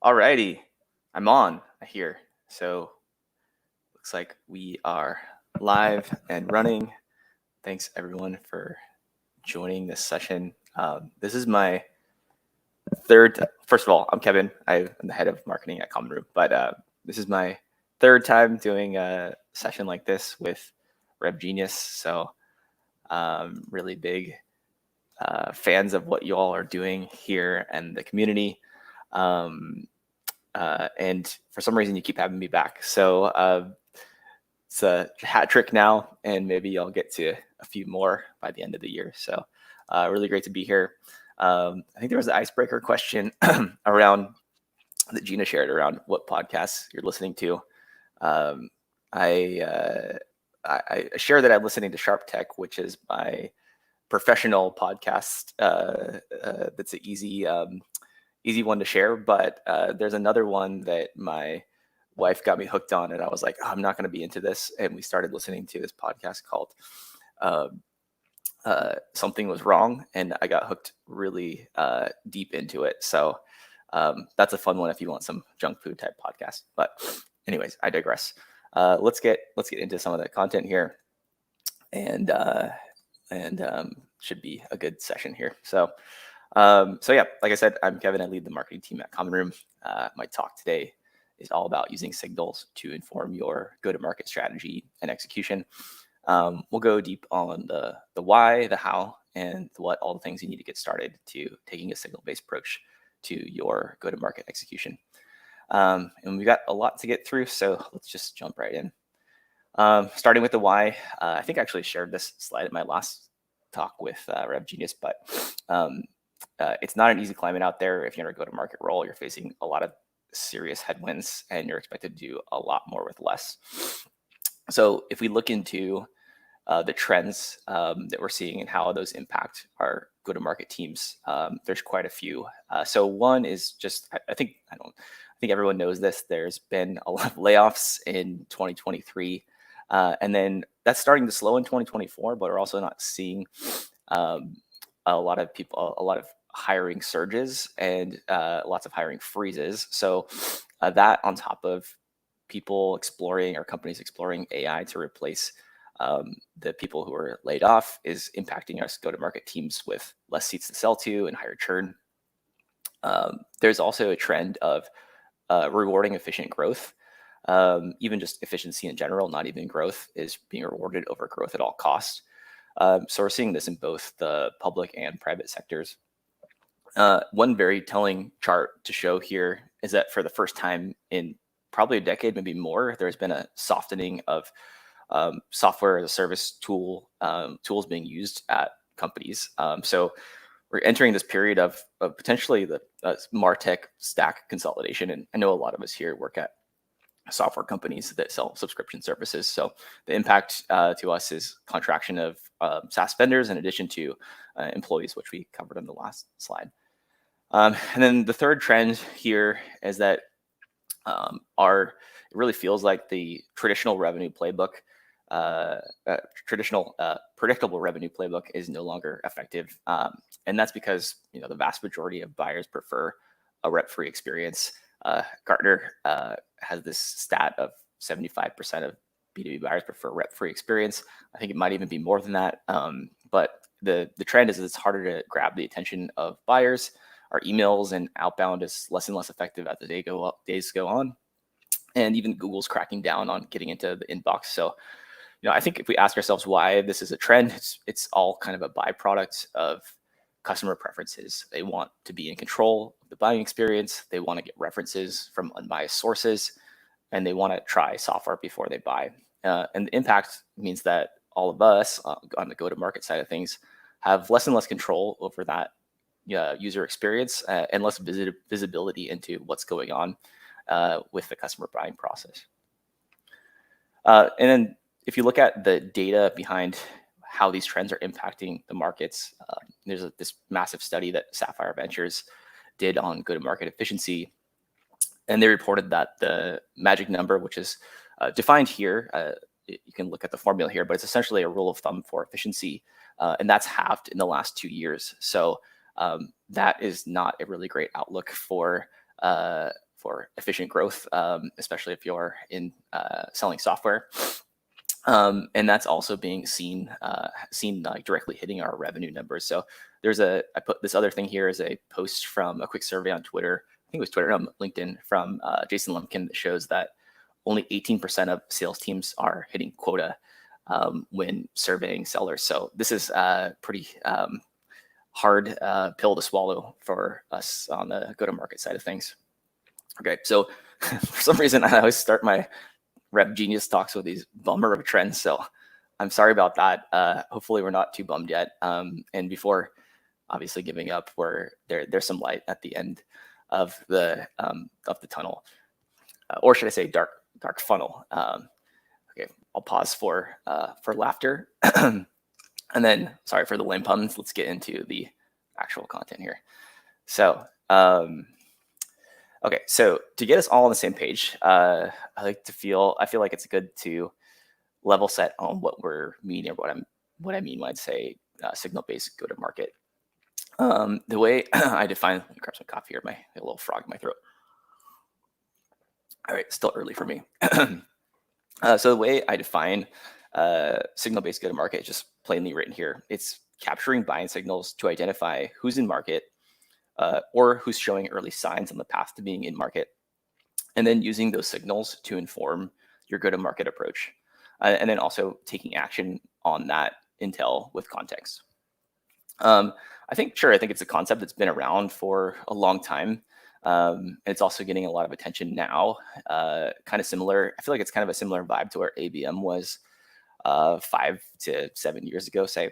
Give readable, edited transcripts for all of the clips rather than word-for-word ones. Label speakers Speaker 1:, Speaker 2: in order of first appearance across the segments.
Speaker 1: Alrighty, I'm on here. So looks like we are live and running. Thanks everyone for joining this session. This is my third. First of all, I'm Kevin. I'm the head of marketing at Common Room, but this is my third time doing a session like this with Rev Genius. So really big fans of what you all are doing here and the community. And for some reason, you keep having me back. So it's a hat trick now, and maybe I'll get to a few more by the end of the year. So really great to be here. I think there was an icebreaker question around that Gina shared around what podcasts you're listening to. I share that I'm listening to Sharp Tech, which is my professional podcast. That's an easy one to share, but there's another one that my wife got me hooked on, and I was like, oh, I'm not going to be into this. And we started listening to this podcast called Something Was Wrong, and I got hooked really deep into it. So that's a fun one if you want some junk food type podcast. But anyways, I digress. Let's get into some of the content here, and should be a good session here. So yeah, like I said, I'm Kevin. I lead the marketing team at Common Room. My talk today is all about using signals to inform your go-to-market strategy and execution. We'll go deep on the why, the how, and the what, all the things you need to get started to taking a signal-based approach to your go-to-market execution. And we've got a lot to get through, so let's just jump right in. Starting with the why, I think I actually shared this slide at my last talk with Rev Genius, but it's not an easy climate out there. If you're in a go-to-market role, you're facing a lot of serious headwinds, and you're expected to do a lot more with less. So if we look into the trends that we're seeing and how those impact our go-to-market teams, there's quite a few. So one is just, I think everyone knows this. There's been a lot of layoffs in 2023, and then that's starting to slow in 2024. But we're also not seeing a lot of hiring surges and lots of hiring freezes. So that on top of people exploring or companies exploring AI to replace the people who are laid off is impacting us go-to-market teams with less seats to sell to and higher churn. There's also a trend of rewarding efficient growth. Even just efficiency in general, not even growth, is being rewarded over growth at all costs. So we're seeing this in both the public and private sectors. One very telling chart to show here is that for the first time in probably a decade, maybe more, there's been a softening of software as a service tools being used at companies. So we're entering this period of potentially the MarTech stack consolidation. And I know a lot of us here work at software companies that sell subscription services. So the impact to us is contraction of SaaS vendors in addition to employees, which we covered on the last slide. And then the third trend here is that it really feels like the traditional revenue playbook, predictable revenue playbook is no longer effective. And that's because the vast majority of buyers prefer a rep-free experience. Gartner has this stat of 75% of B2B buyers prefer rep-free experience. I think it might even be more than that. But the trend is that it's harder to grab the attention of buyers. Our emails and outbound is less and less effective as the days go on. And even Google's cracking down on getting into the inbox. So, I think if we ask ourselves why this is a trend, it's all kind of a byproduct of customer preferences. They want to be in control of the buying experience. They want to get references from unbiased sources, and they want to try software before they buy. And the impact means that all of us on the go-to-market side of things have less and less control over that user experience and less visibility into what's going on with the customer buying process. And then if you look at the data behind how these trends are impacting the markets, there's this massive study that Sapphire Ventures did on go-to-market efficiency. And they reported that the magic number, which is defined here, you can look at the formula here, but it's essentially a rule of thumb for efficiency. And that's halved in the last 2 years. So that is not a really great outlook for for efficient growth, especially if you're in selling software. And that's also being seen like directly hitting our revenue numbers. So I put this other thing here as a post from a quick survey on Twitter. I think it was Twitter, LinkedIn, from Jason Lumpkin, that shows that only 18% of sales teams are hitting quota when surveying sellers. So this is a pretty hard pill to swallow for us on the go-to-market side of things. Okay, so for some reason, I always start my Rep Genius talks with these bummer of trends. So I'm sorry about that. Hopefully we're not too bummed yet. And before obviously giving up, there's some light at the end of the tunnel, or should I say dark funnel. Okay, I'll pause for laughter. And then, sorry for the lame puns. Let's get into the actual content here. So, okay, so to get us all on the same page, I feel like it's good to level set on what we're meaning, or what I mean when I say signal-based go-to-market. The way I define, let me grab some coffee here, a little frog in my throat. All right, still early for me. So the way I define signal-based go-to-market is just plainly written here. It's capturing buying signals to identify who's in market, or who's showing early signs on the path to being in market, and then using those signals to inform your go-to-market approach, and then also taking action on that intel with context. I think it's a concept that's been around for a long time. It's also getting a lot of attention now. Kind of similar. I feel like it's kind of a similar vibe to where ABM was 5 to 7 years ago, say.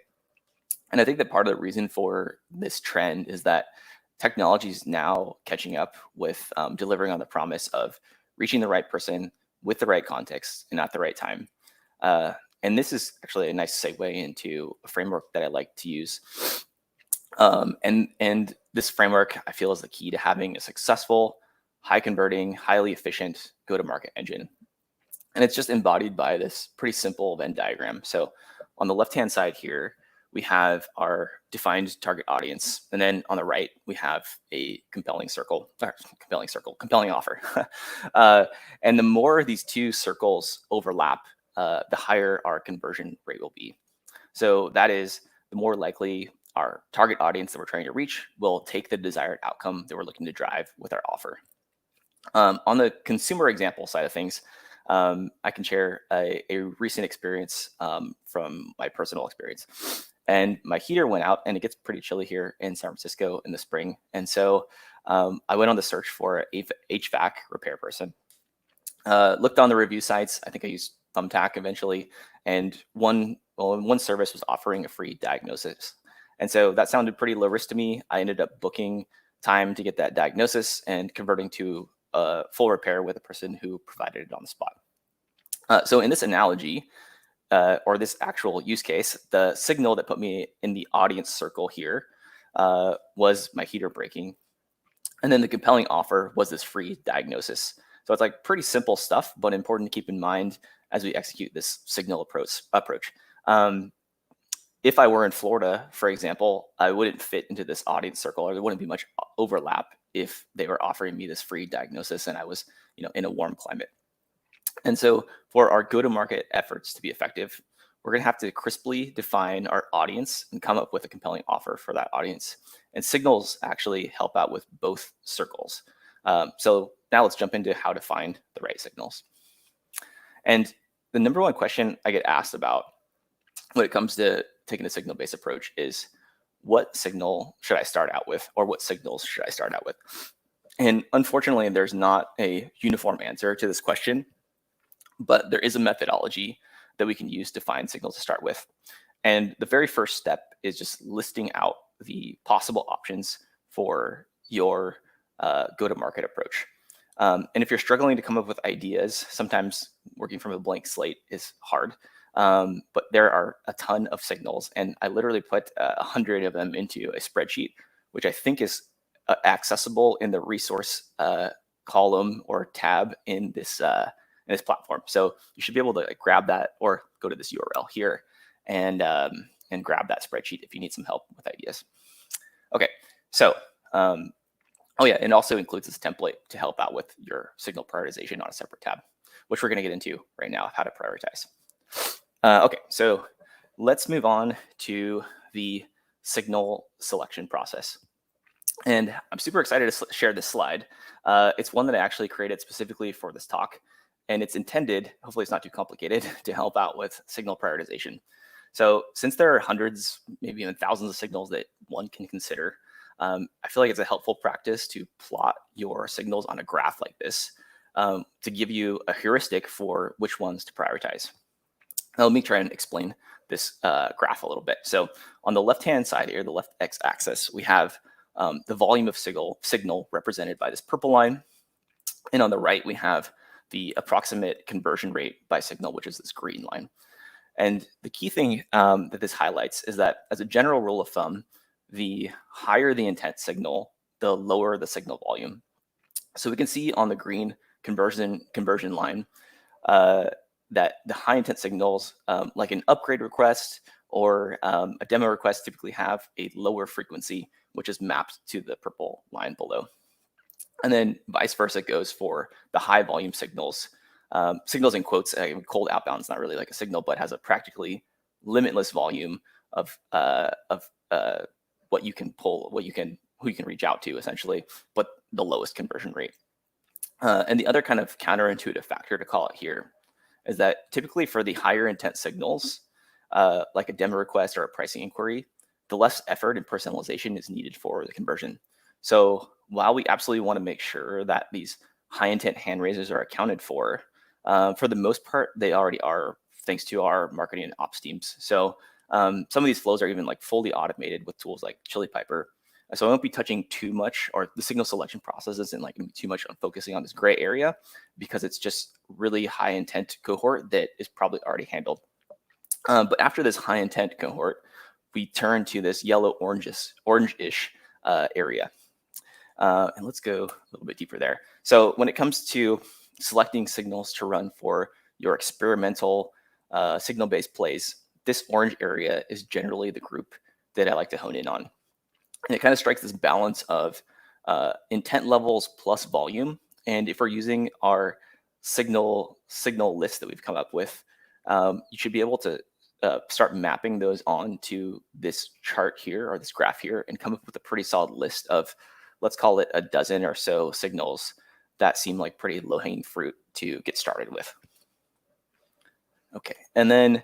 Speaker 1: And I think that part of the reason for this trend is that technology is now catching up with delivering on the promise of reaching the right person with the right context and at the right time. And this is actually a nice segue into a framework that I like to use. And this framework, I feel, is the key to having a successful, high converting, highly efficient go-to-market engine. And it's just embodied by this pretty simple Venn diagram. So on the left-hand side here, we have our defined target audience. And then on the right, we have a compelling offer. And the more these two circles overlap, the higher our conversion rate will be. So that is, the more likely our target audience that we're trying to reach will take the desired outcome that we're looking to drive with our offer. On the consumer example side of things, I can share a recent experience from my personal experience. And my heater went out, and it gets pretty chilly here in San Francisco in the spring. And so I went on the search for an HVAC repair person. Looked on the review sites. I think I used Thumbtack eventually. And one service was offering a free diagnosis. And so that sounded pretty low risk to me. I ended up booking time to get that diagnosis and converting to a full repair with a person who provided it on the spot. So in this analogy, or this actual use case, the signal that put me in the audience circle here was my heater breaking. And then the compelling offer was this free diagnosis. So it's like pretty simple stuff, but important to keep in mind as we execute this signal approach. If I were in Florida, for example, I wouldn't fit into this audience circle, or there wouldn't be much overlap if they were offering me this free diagnosis and I was, in a warm climate. And so for our go-to-market efforts to be effective, we're going to have to crisply define our audience and come up with a compelling offer for that audience. And signals actually help out with both circles. So now let's jump into how to find the right signals. And the number one question I get asked about when it comes to taking a signal-based approach is, what signal should I start out with, or what signals should I start out with? And unfortunately, there's not a uniform answer to this question, but there is a methodology that we can use to find signals to start with. And the very first step is just listing out the possible options for your go-to-market approach. And if you're struggling to come up with ideas, sometimes working from a blank slate is hard. But there are a ton of signals, and I literally put 100 of them into a spreadsheet, which I think is accessible in the resource column or tab in this platform. So you should be able to grab that, or go to this URL here and grab that spreadsheet if you need some help with ideas. Okay, so Oh yeah, and also includes this template to help out with your signal prioritization on a separate tab, which we're going to get into right now of how to prioritize. Okay, so let's move on to the signal selection process. And I'm super excited to share this slide. It's one that I actually created specifically for this talk, and it's intended, hopefully it's not too complicated, to help out with signal prioritization. So since there are hundreds, maybe even thousands of signals that one can consider, I feel like it's a helpful practice to plot your signals on a graph like this to give you a heuristic for which ones to prioritize. Now, let me try and explain this graph a little bit. So on the left-hand side here, the left x-axis, we have the volume of signal represented by this purple line. And on the right, we have the approximate conversion rate by signal, which is this green line. And the key thing that this highlights is that as a general rule of thumb, the higher the intent signal, the lower the signal volume. So we can see on the green conversion line that the high intent signals, like an upgrade request or a demo request, typically have a lower frequency, which is mapped to the purple line below. And then vice versa goes for the high volume signals. Signals in quotes, cold outbound is not really like a signal, but has a practically limitless volume of what you can pull, who you can reach out to, essentially, but the lowest conversion rate. And the other kind of counterintuitive factor to call it here is that typically for the higher intent signals, like a demo request or a pricing inquiry, the less effort and personalization is needed for the conversion. So while we absolutely want to make sure that these high intent hand raisers are accounted for the most part, they already are, thanks to our marketing and ops teams. So some of these flows are even like fully automated with tools like Chili Piper. So I won't be touching too much, or the signal selection process isn't like going to be too much on focusing on this gray area, because it's just really high intent cohort that is probably already handled. But after this high intent cohort, we turn to this yellow orange-ish area. And let's go a little bit deeper there. So when it comes to selecting signals to run for your experimental signal-based plays, this orange area is generally the group that I like to hone in on. And it kind of strikes this balance of intent levels plus volume. And if we're using our signal list that we've come up with, you should be able to start mapping those onto this chart here, or this graph here, and come up with a pretty solid list of, let's call it a dozen or so signals that seem like pretty low-hanging fruit to get started with. Okay, and then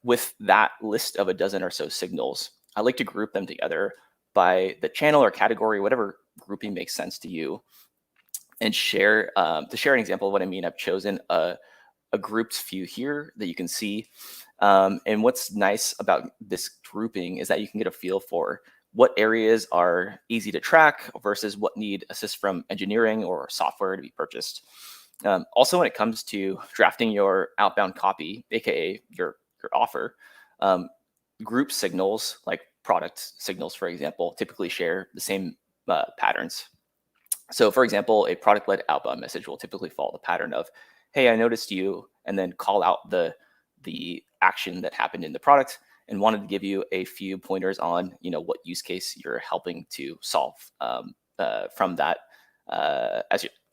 Speaker 1: with that list of a dozen or so signals, I like to group them together by the channel or category, whatever grouping makes sense to you, and share. To share an example of what I mean, I've chosen a grouped view here that you can see. And what's nice about this grouping is that you can get a feel for what areas are easy to track versus what need assist from engineering or software to be purchased. Also, when it comes to drafting your outbound copy, aka your offer, group signals like product signals, for example, typically share the same patterns. So for example, a product-led outbound message will typically follow the pattern of, hey, I noticed you, and then call out the action that happened in the product, and wanted to give you a few pointers on, what use case you're helping to solve from that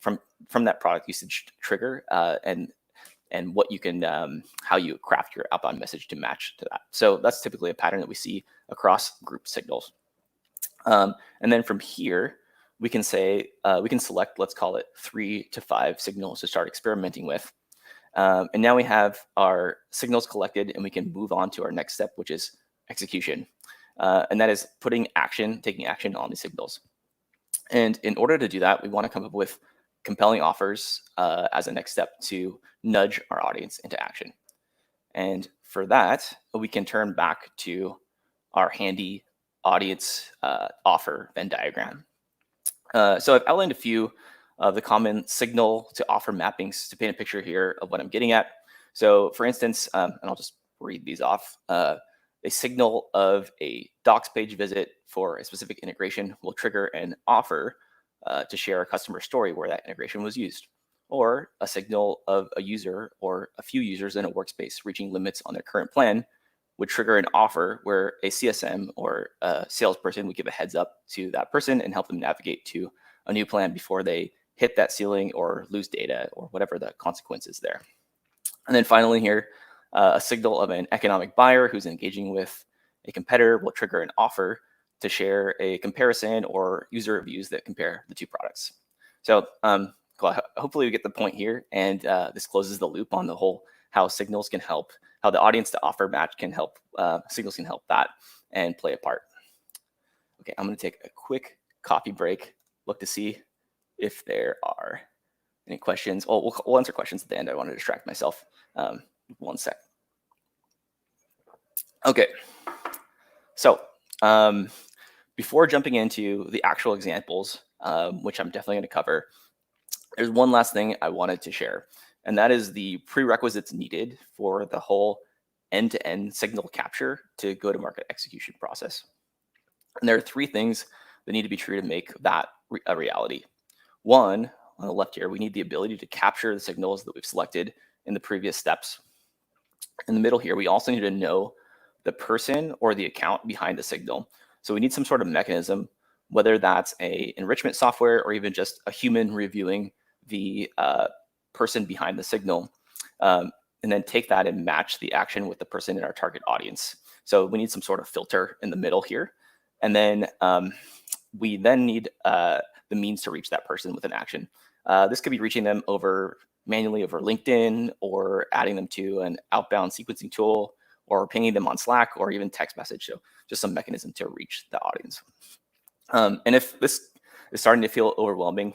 Speaker 1: from that product usage trigger, and what you can, how you craft your outbound message to match to that. So that's typically a pattern that we see across group signals. And then from here, we can say, we can select, let's call it 3 to 5 signals to start experimenting with. And now we have our signals collected, and we can move on to our next step, which is execution. And that is taking action on these signals. And in order to do that, we want to come up with compelling offers as a next step to nudge our audience into action. And for that, we can turn back to our handy audience offer Venn diagram. So I've outlined a few of the common signal to offer mappings to paint a picture here of what I'm getting at. So for instance, and I'll just read these off, a signal of a docs page visit for a specific integration will trigger an offer to share a customer story where that integration was used. Or a signal of a user or a few users in a workspace reaching limits on their current plan would trigger an offer where a CSM or a salesperson would give a heads up to that person and help them navigate to a new plan before they hit that ceiling or lose data or whatever the consequences there. And then finally here, a signal of an economic buyer who's engaging with a competitor will trigger an offer to share a comparison or user reviews that compare the two products. So hopefully we get the point here, and this closes the loop on the whole how signals can help, how the audience to offer match can help, signals can help that and play a part. Okay, I'm going to take a quick coffee break, look to see if there are any questions. Oh, we'll answer questions at the end. I want to distract myself. 1 sec. Okay, so before jumping into the actual examples, which I'm definitely going to cover, there's one last thing I wanted to share, and that is the prerequisites needed for the whole end-to-end signal capture to go-to-market execution process. And there are 3 things that need to be true to make that a reality. One, on the left here, we need the ability to capture the signals that we've selected in the previous steps. In the middle here, we also need to know the person or the account behind the signal. So we need some sort of mechanism, whether that's a enrichment software or even just a human reviewing the person behind the signal, and then take that and match the action with the person in our target audience. So we need some sort of filter in the middle here. And then we then need the means to reach that person with an action. This could be reaching them manually over LinkedIn, or adding them to an outbound sequencing tool, or pinging them on Slack, or even text message. So just some mechanism to reach the audience. And if this is starting to feel overwhelming,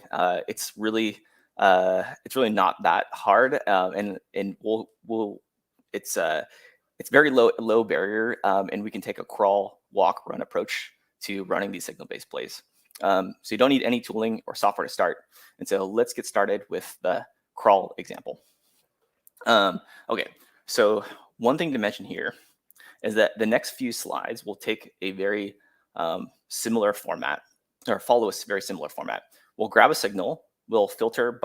Speaker 1: it's really not that hard, and it's very low barrier, and we can take a crawl, walk, run approach to running these signal-based plays. So you don't need any tooling or software to start. And so let's get started with the crawl example. Okay, so one thing to mention here is that the next few slides will take a very similar format, or follow a very similar format. We'll grab a signal, we'll filter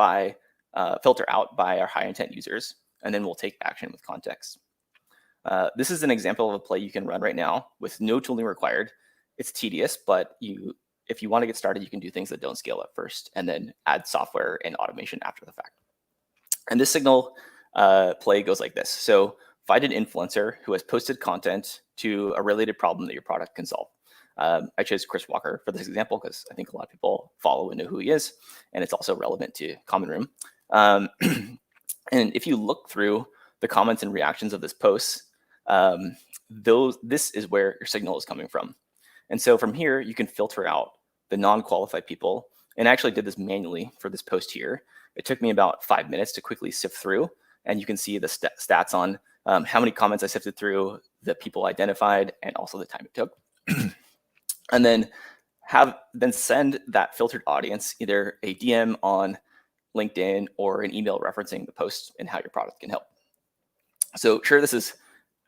Speaker 1: out by our high intent users, and then we'll take action with context. This is an example of a play you can run right now with no tooling required. It's tedious, but if you want to get started, you can do things that don't scale at first, and then add software and automation after the fact. And this signal play goes like this. So find an influencer who has posted content to a related problem that your product can solve. I chose Chris Walker for this example because I think a lot of people follow and know who he is, and it's also relevant to Common Room. And if you look through the comments and reactions of this post, this is where your signal is coming from. And so from here, you can filter out the non-qualified people. And I actually did this manually for this post here. It took me about 5 minutes to quickly sift through, and you can see the stats on how many comments I sifted through, the people identified, and also the time it took. And then send that filtered audience either a DM on LinkedIn or an email referencing the post and how your product can help. So sure, this is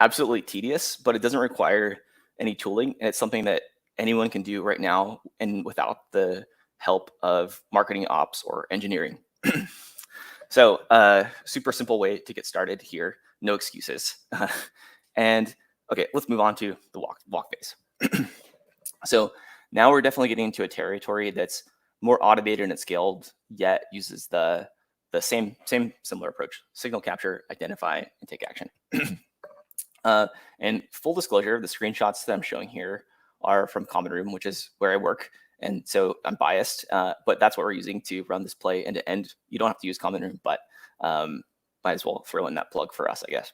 Speaker 1: absolutely tedious, but it doesn't require any tooling, and it's something that anyone can do right now and without the help of marketing ops or engineering. So super simple way to get started here, no excuses. And okay, let's move on to the walk phase. So now we're definitely getting into a territory that's more automated and scaled, yet uses the same similar approach: signal capture, identify, and take action. And full disclosure, the screenshots that I'm showing here are from Common Room, which is where I work. And so I'm biased, but that's what we're using to run this play end to end. You don't have to use Common Room, but might as well throw in that plug for us, I guess.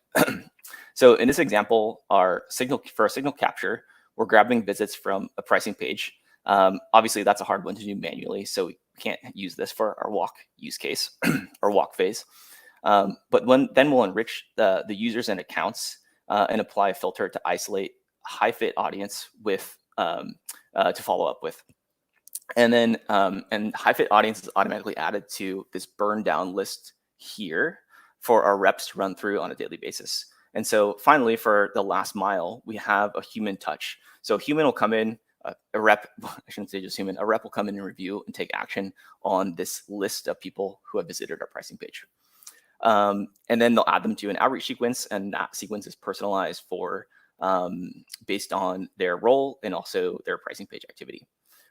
Speaker 1: So in this example, for our signal capture, we're grabbing visits from a pricing page. Obviously, that's a hard one to do manually, so we can't use this for our walk use case or walk phase. But then we'll enrich the users and accounts and apply a filter to isolate high fit audience with to follow up with. And then high fit audience is automatically added to this burn down list here for our reps to run through on a daily basis. And so finally, for the last mile, we have a human touch. So a human will come in, a rep, I shouldn't say just human, a rep will come in and review and take action on this list of people who have visited our pricing page. And then they'll add them to an outreach sequence, and that sequence is personalized for based on their role and also their pricing page activity.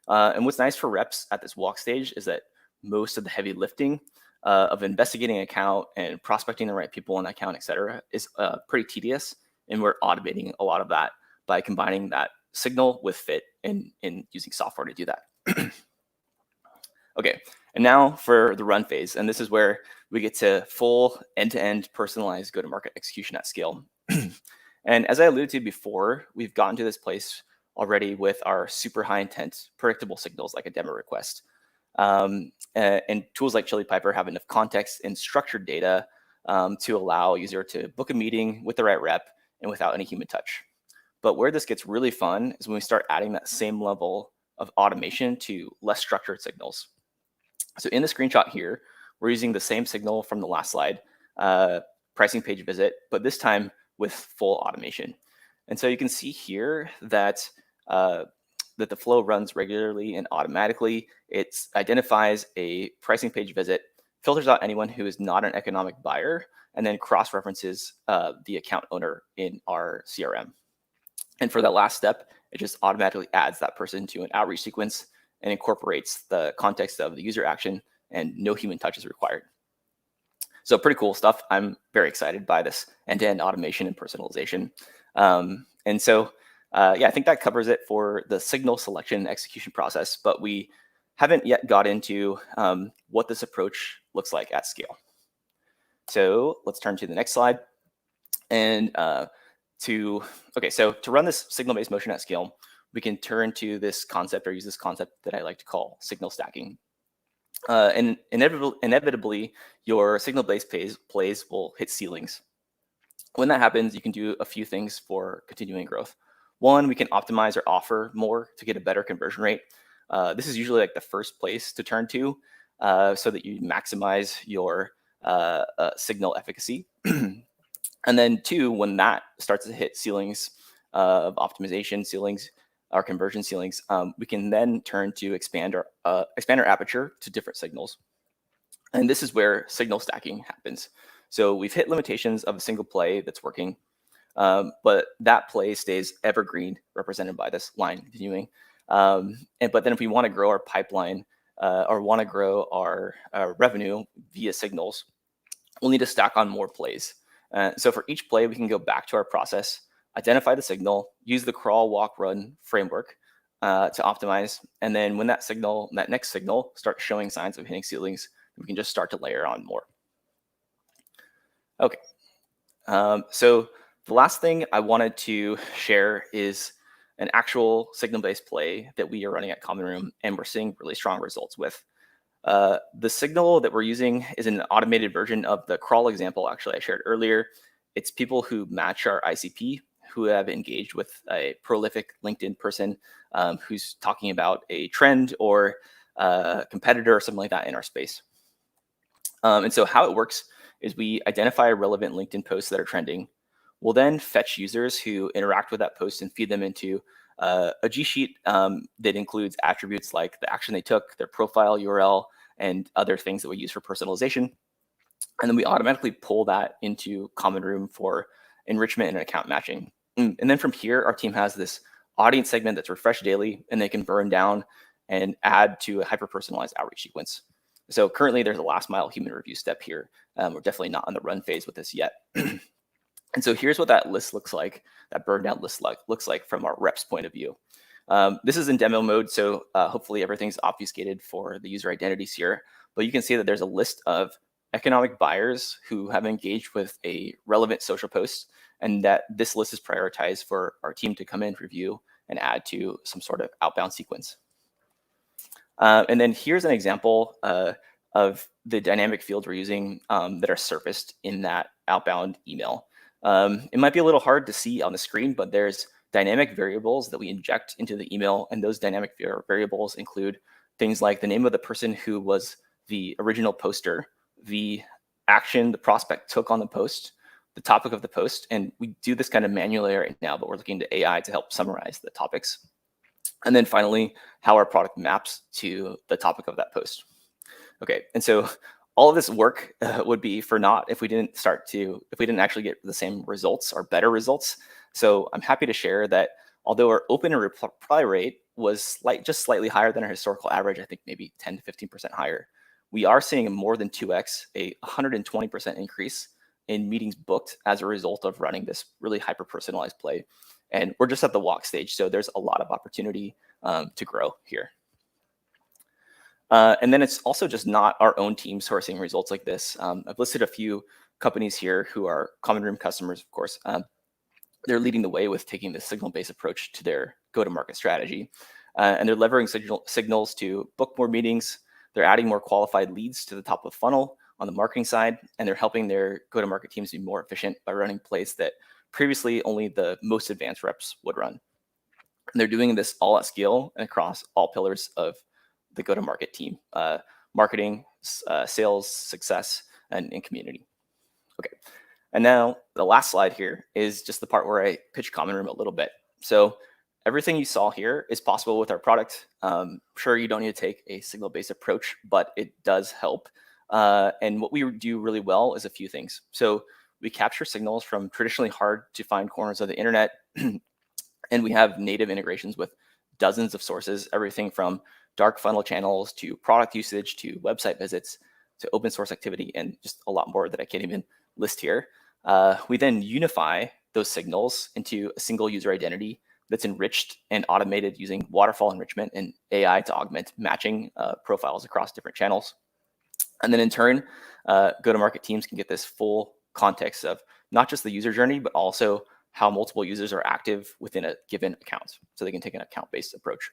Speaker 1: And what's nice for reps at this walk stage is that most of the heavy lifting of investigating an account and prospecting the right people on that account, et cetera, is pretty tedious. And we're automating a lot of that by combining that signal with fit and using software to do that. Okay, and now for the run phase. And this is where we get to full end-to-end personalized go-to-market execution at scale. And as I alluded to before, we've gotten to this place already with our super high intent, predictable signals like a demo request. And tools like Chili Piper have enough context and structured data to allow a user to book a meeting with the right rep and without any human touch. But where this gets really fun is when we start adding that same level of automation to less structured signals. So in the screenshot here, we're using the same signal from the last slide, pricing page visit, but this time with full automation. And so you can see here that that the flow runs regularly and automatically. It identifies a pricing page visit, filters out anyone who is not an economic buyer, and then cross-references the account owner in our CRM. And for that last step, it just automatically adds that person to an outreach sequence and incorporates the context of the user action, and no human touch is required. So pretty cool stuff. I'm very excited by this end-to-end automation and personalization. And so, yeah, I think that covers it for the signal selection and execution process, but we haven't yet got into what this approach looks like at scale. So let's turn to the next slide. And to run this signal-based motion at scale, we can turn to this concept or use this concept that I like to call signal stacking. And inevitably, your signal-based plays will hit ceilings. When that happens, you can do a few things for continuing growth. One, we can optimize our offer more to get a better conversion rate. This is usually like the first place to turn to so that you maximize your signal efficacy. And then two, when that starts to hit ceilings of optimization ceilings, our conversion ceilings, we can then turn to expand our aperture to different signals. And this is where signal stacking happens. So we've hit limitations of a single play that's working, but that play stays evergreen, represented by this line continuing. But then if we want to grow our pipeline or want to grow our revenue via signals, we'll need to stack on more plays. So for each play, we can go back to our process, identify the signal, use the crawl, walk, run framework to optimize. And then when that next signal starts showing signs of hitting ceilings, we can just start to layer on more. Okay. So the last thing I wanted to share is an actual signal-based play that we are running at Common Room, and we're seeing really strong results with. The signal that we're using is an automated version of the crawl example, actually, I shared earlier. It's people who match our ICP, who have engaged with a prolific LinkedIn person who's talking about a trend or a competitor or something like that in our space. And so how it works is we identify relevant LinkedIn posts that are trending. We'll then fetch users who interact with that post and feed them into a G sheet that includes attributes like the action they took, their profile URL, and other things that we use for personalization. And then we automatically pull that into Common Room for enrichment and account matching. And then from here, our team has this audience segment that's refreshed daily, and they can burn down and add to a hyper-personalized outreach sequence. So currently, there's a last mile human review step here. We're definitely not on the run phase with this yet. And so here's what that list looks like, that burn down list looks like from our reps point of view. This is in demo mode, so hopefully everything's obfuscated for the user identities here. But you can see that there's a list of economic buyers who have engaged with a relevant social post, and that this list is prioritized for our team to come in, review, and add to some sort of outbound sequence. And then here's an example of the dynamic fields we're using that are surfaced in that outbound email. It might be a little hard to see on the screen, but there's dynamic variables that we inject into the email, and those dynamic variables include things like the name of the person who was the original poster, the action the prospect took on the post, the topic of the post, and we do this kind of manually right now, but we're looking to AI to help summarize the topics. And then finally, how our product maps to the topic of that post. Okay, and so all of this work would be for naught if we didn't actually get the same results or better results. So I'm happy to share that although our open and reply rate was just slightly higher than our historical average, I think maybe 10 to 15% higher, we are seeing more than 2x, a 120% increase in meetings booked as a result of running this really hyper-personalized play. And we're just at the walk stage, so there's a lot of opportunity to grow here. And then it's also just not our own teams who are seeing results like this. I've listed a few companies here who are common room customers, of course. They're leading the way with taking the signal-based approach to their go-to-market strategy. And they're leveraging signals to book more meetings. They're adding more qualified leads to the top of the funnel on the marketing side, and they're helping their go-to-market teams be more efficient by running plays that previously only the most advanced reps would run. And they're doing this all at scale and across all pillars of the go-to-market team, marketing, sales, success, and community. Okay, and now the last slide here is just the part where I pitch Common Room a little bit. So everything you saw here is possible with our product. Sure, you don't need to take a signal-based approach, but it does help. And what we do really well is a few things. So we capture signals from traditionally hard to find corners of the internet, and we have native integrations with dozens of sources, everything from dark funnel channels to product usage to website visits to open source activity, and just a lot more that I can't even list here. We then unify those signals into a single user identity that's enriched and automated using waterfall enrichment and AI to augment matching profiles across different channels. And then in turn, go-to-market teams can get this full context of not just the user journey, but also how multiple users are active within a given account. So they can take an account-based approach.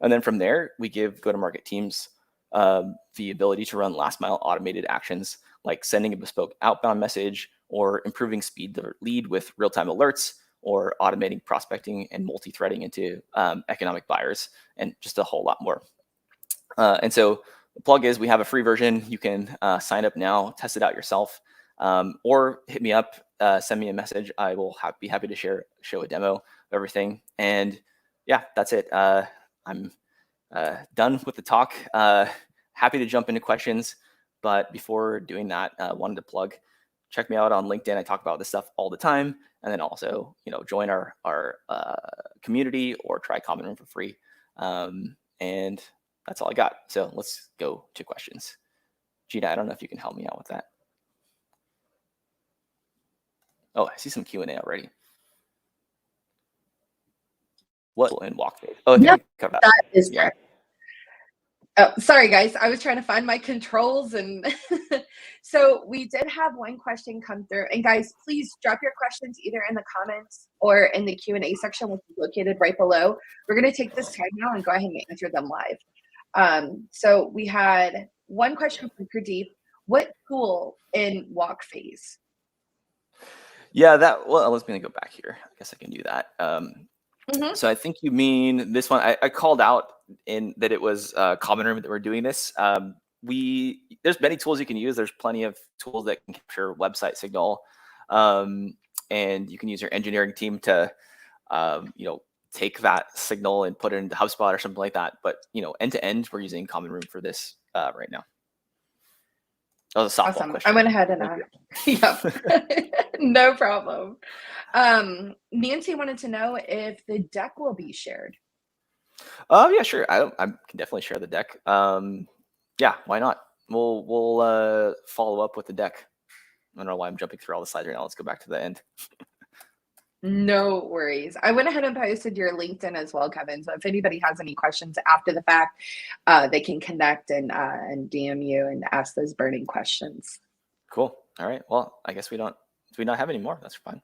Speaker 1: And then from there, we give go-to-market teams the ability to run last mile automated actions like sending a bespoke outbound message or improving speed to lead with real-time alerts or automating prospecting and multi-threading into economic buyers, and just a whole lot more. And so the plug is we have a free version. You can sign up now, test it out yourself, or hit me up, send me a message. I will be happy to show a demo of everything. And yeah, that's it. I'm done with the talk. Happy to jump into questions, but before doing that, wanted to plug, check me out on LinkedIn. I talk about this stuff all the time. And then also, join our community or try Common Room for free. And that's all I got. So let's go to questions. Gina, I don't know if you can help me out with that. Oh, I see some Q&A already. What in walk phase? Oh,
Speaker 2: yep, that is correct. Oh, sorry, guys. I was trying to find my controls. And so we did have one question come through. And guys, please drop your questions either in the comments or in the Q&A section, which is located right below. We're going to take this time now and go ahead and answer them live. So we had one question from Pradeep. What tool in walk phase?
Speaker 1: Yeah, well, let me go back here. I guess I can do that. So I think you mean this one. I called out in that it was Common Room that we're doing this. There's many tools you can use. There's plenty of tools that can capture website signal, and you can use your engineering team to, take that signal and put it into HubSpot or something like that. But end to end, we're using Common Room for this right now. That was a softball
Speaker 2: awesome
Speaker 1: question.
Speaker 2: I went ahead and yep. No problem. Nancy wanted to know if the deck will be shared.
Speaker 1: Yeah, sure. I can definitely share the deck. Yeah, why not? We'll follow up with the deck. I don't know why I'm jumping through all the slides right now. Let's go back to the end.
Speaker 2: No worries. I went ahead and posted your LinkedIn as well, Kevin. So if anybody has any questions after the fact, they can connect and DM you and ask those burning questions.
Speaker 1: Cool. All right. Well, I guess do we not have any more? That's fine.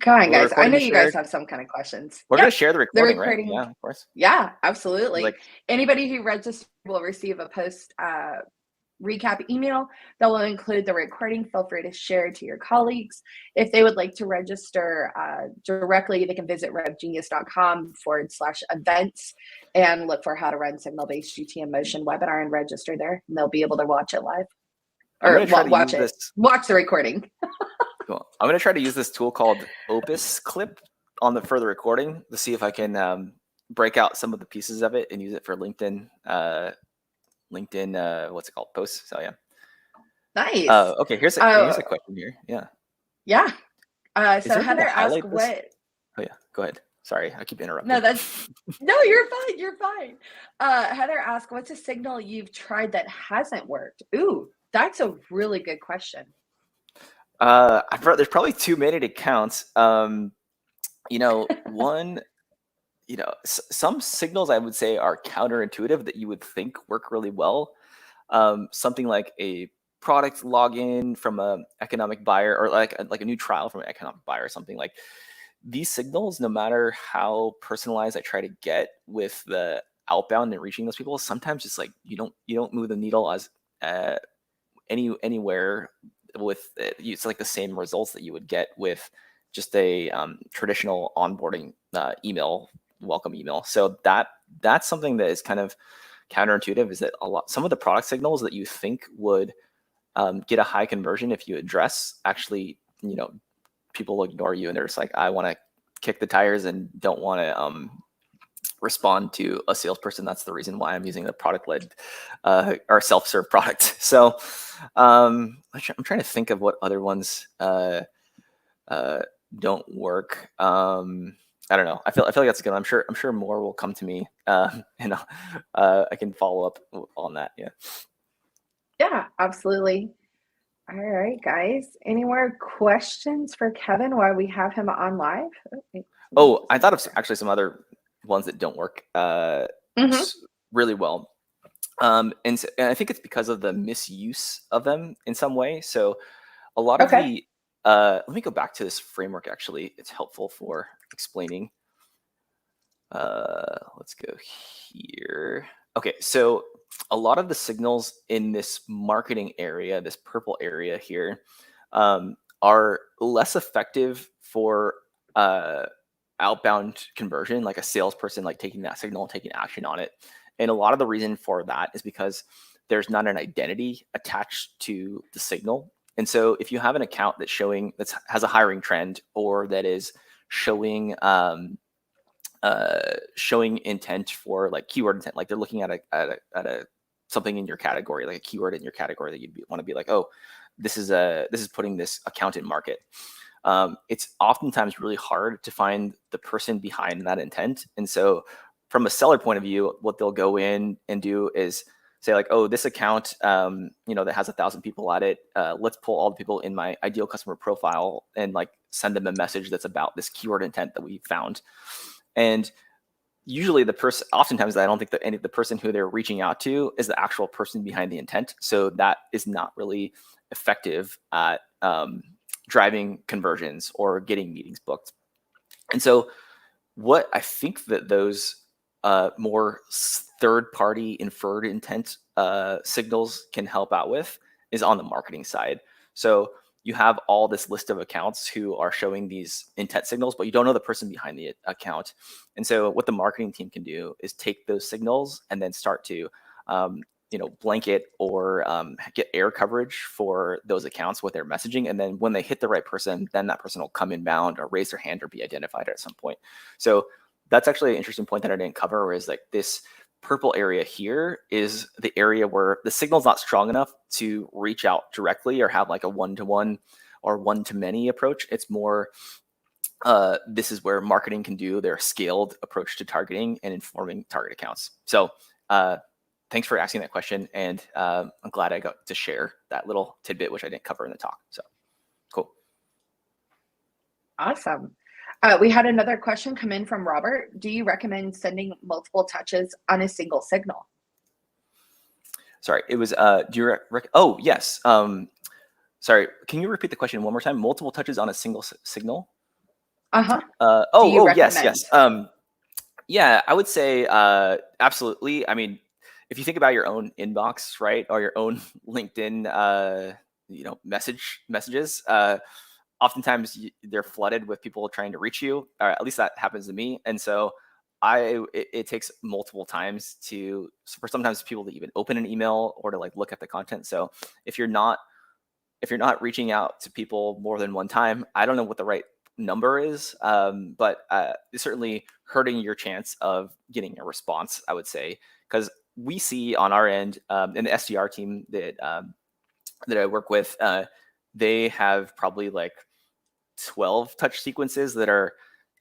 Speaker 2: Come on, guys. I know you guys have some kind of questions.
Speaker 1: We're going to share the recording, right? Yeah, of course.
Speaker 2: Yeah, absolutely. Anybody who registers will receive a post recap email that will include the recording. Feel free to share it to your colleagues. If they would like to register directly, they can visit revgenius.com/events and look for how to run Signal-based GTM Motion webinar and register there. And they'll be able to watch it live or watch the recording.
Speaker 1: Cool. I'm going to try to use this tool called Opus Clip for the recording to see if I can break out some of the pieces of it and use it for LinkedIn LinkedIn, what's it called, posts. So yeah.
Speaker 2: Nice.
Speaker 1: Okay, here's a question here. Yeah.
Speaker 2: Yeah.
Speaker 1: Is
Speaker 2: So
Speaker 1: there a way to
Speaker 2: Heather asked
Speaker 1: highlight this?
Speaker 2: what.
Speaker 1: Oh yeah, go ahead. Sorry, I keep
Speaker 2: No,
Speaker 1: interrupting.
Speaker 2: that's no, you're fine. You're fine. Heather asked, "What's a signal you've tried that hasn't worked?" Ooh, that's a really good question.
Speaker 1: There's probably too many to count. One, some signals I would say are counterintuitive that you would think work really well. Something like a product login from a economic buyer, or like a new trial from an economic buyer, or something like these signals. No matter how personalized I try to get with the outbound and reaching those people, sometimes just like you don't move the needle as uh, anywhere with it. It's like the same results that you would get with just a traditional onboarding email, welcome email. So that's something that is kind of counterintuitive, is that some of the product signals that you think would get a high conversion if you address, actually, people will ignore you and they're just like, I want to kick the tires and don't want to respond to a salesperson. That's the reason why I'm using the product-led or self-serve product. So I'm trying to think of what other ones don't work. I don't know. I feel like that's good. I'm sure more will come to me, and I can follow up on that. Yeah.
Speaker 2: Yeah, absolutely. All right, guys. Any more questions for Kevin while we have him on live?
Speaker 1: Oh, I thought of actually some other ones that don't work
Speaker 2: Mm-hmm.
Speaker 1: really well. And I think it's because of the misuse of them in some way. So a lot of
Speaker 2: Okay.
Speaker 1: let me go back to this framework. Actually, it's helpful for explaining. Let's go here. Okay, so a lot of the signals in this marketing area, this purple area here, are less effective for outbound conversion, like a salesperson like taking that signal and taking action on it. And a lot of the reason for that is because there's not an identity attached to the signal. And so if you have an account that has a hiring trend, or that is showing showing intent for like keyword intent, like they're looking at a something in your category, like a keyword in your category that you'd want to be like, oh, this is putting this account in market. It's oftentimes really hard to find the person behind that intent. And so from a seller point of view, what they'll go in and do is say like, oh, this account, that has 1,000 people at it. Let's pull all the people in my ideal customer profile and like send them a message that's about this keyword intent that we found. And usually oftentimes I don't think that the person who they're reaching out to is the actual person behind the intent. So that is not really effective at driving conversions or getting meetings booked. And so what I think that those more third-party inferred intent signals can help out with is on the marketing side. So you have all this list of accounts who are showing these intent signals, but you don't know the person behind the account. And so what the marketing team can do is take those signals and then start to blanket or get air coverage for those accounts with their messaging. And then when they hit the right person, then that person will come inbound or raise their hand or be identified at some point. So that's actually an interesting point that I didn't cover, is like this purple area here is the area where the signal's not strong enough to reach out directly or have like a one-to-one or one-to-many approach. It's more, this is where marketing can do their scaled approach to targeting and informing target accounts. So thanks for asking that question. And I'm glad I got to share that little tidbit, which I didn't cover in the talk. So cool.
Speaker 2: Awesome. We had another question come in from Robert. Do you recommend sending multiple touches on a single signal?
Speaker 1: Sorry, it was, oh, yes. Sorry, can you repeat the question one more time? Multiple touches on a single signal?
Speaker 2: Uh-huh.
Speaker 1: Yes. Yeah, I would say absolutely. I mean, if you think about your own inbox, right, or your own LinkedIn, messages, oftentimes they're flooded with people trying to reach you, or at least that happens to me. And so it takes multiple times for sometimes people to even open an email or to like look at the content. So if you're not reaching out to people more than one time, I don't know what the right number is, but it's certainly hurting your chance of getting a response, I would say, because we see on our end, in the SDR team that I work with, they have probably like 12 touch sequences that are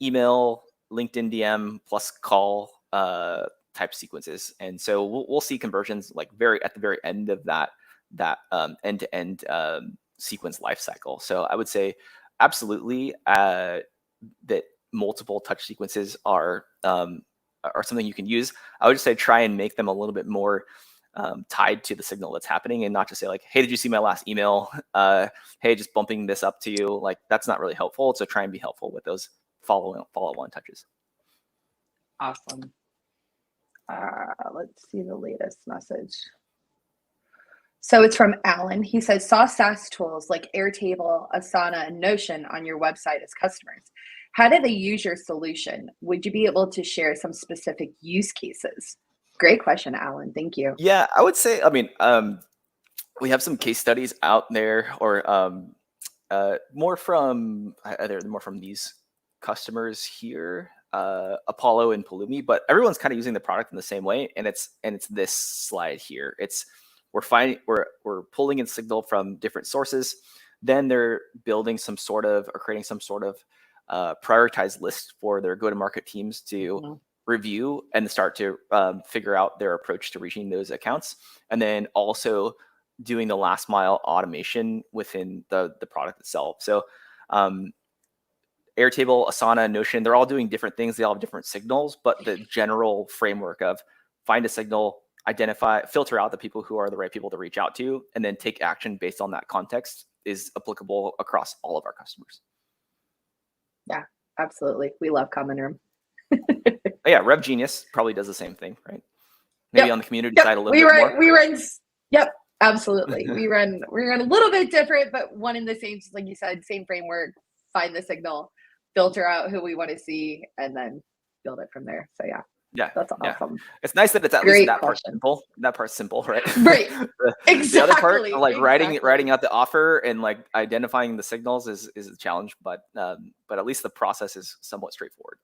Speaker 1: email, LinkedIn DM plus call type sequences. And so we'll see conversions like at the very end of that end-to-end sequence lifecycle. So I would say absolutely that multiple touch sequences are something you can use. I would just say try and make them a little bit more tied to the signal that's happening, and not just say like, hey, did you see my last email? Hey, just bumping this up to you. Like, that's not really helpful. So try and be helpful with those follow-on touches.
Speaker 2: Awesome. Let's see the latest message. So it's from Alan. He says, saw SaaS tools like Airtable, Asana, and Notion on your website as customers. How do they use your solution? Would you be able to share some specific use cases? Great question, Alan. Thank you.
Speaker 1: Yeah, I would say, I mean, we have some case studies out there, or more from these customers here, Apollo and Pulumi, but everyone's kind of using the product in the same way. And it's this slide here. We're pulling in signal from different sources. Then they're building some sort of, or creating some sort of prioritized list for their go-to-market teams to review and start to figure out their approach to reaching those accounts. And then also doing the last mile automation within the product itself. So Airtable, Asana, Notion, they're all doing different things. They all have different signals, but the general framework of find a signal, identify, filter out the people who are the right people to reach out to, and then take action based on that context is applicable across all of our customers.
Speaker 2: Yeah, absolutely. We love Common Room.
Speaker 1: Yeah, Rev Genius probably does the same thing, right? Maybe on the community side a little bit more.
Speaker 2: We run, yep, absolutely. we run a little bit different, but one in the same, like you said, same framework, find the signal, filter out who we want to see, and then build it from there. So yeah, that's awesome.
Speaker 1: It's nice that it's at least that part's simple. That part's simple, right?
Speaker 2: Right.
Speaker 1: Exactly. The other part, like writing out the offer and like identifying the signals is a challenge, but at least the process is somewhat straightforward.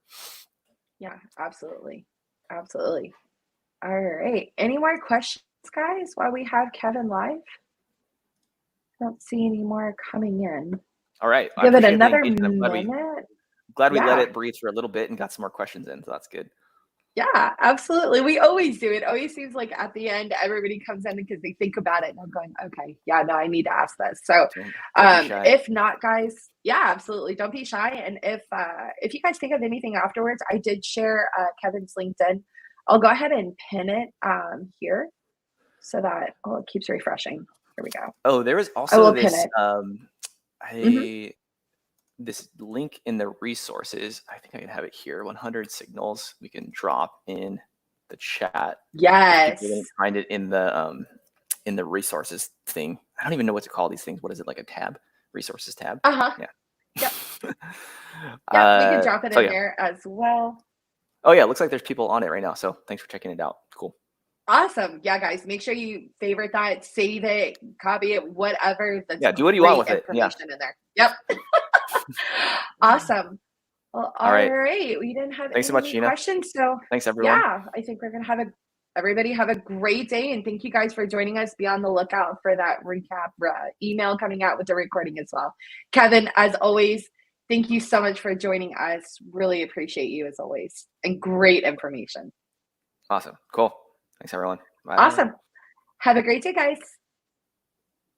Speaker 2: Yeah, absolutely. All right. Any more questions, guys, while we have Kevin live? Don't see any more coming in.
Speaker 1: All right.
Speaker 2: Give it another minute.
Speaker 1: Glad we let it breathe for a little bit and got some more questions in, so that's good.
Speaker 2: Yeah, absolutely. We always do. It always seems like at the end, everybody comes in because they think about it and I'm going, okay, yeah, no, I need to ask this. So if not, guys, yeah, absolutely. Don't be shy. And if you guys think of anything afterwards, I did share Kevin's LinkedIn. I'll go ahead and pin it here so that it keeps refreshing. Here we go.
Speaker 1: Oh, there was also this this link in the resources. I think I can have it here. 100 signals we can drop in the chat.
Speaker 2: Yes.
Speaker 1: You can find it in the resources thing. I don't even know what to call these things. What is it, like a tab? Resources tab?
Speaker 2: Yeah. Yep. Yeah, we can drop it in there as well.
Speaker 1: Oh yeah, looks like there's people on it right now. So thanks for checking it out. Cool.
Speaker 2: Awesome. Yeah, guys, make sure you favorite that, save it, copy it, whatever.
Speaker 1: That's do what you want with it. Yeah.
Speaker 2: In there. Yep. Awesome. Well, all right. We didn't have any
Speaker 1: so much, Gina.
Speaker 2: questions. So
Speaker 1: thanks everyone.
Speaker 2: Yeah, I think we're gonna have everybody have a great day, and thank you guys for joining us. Be on the lookout for that recap email coming out with the recording as well. Kevin, as always, thank you so much for joining us. Really appreciate you as always, and great information.
Speaker 1: Awesome. Cool. Thanks everyone. Bye.
Speaker 2: Awesome. Have a great day, guys.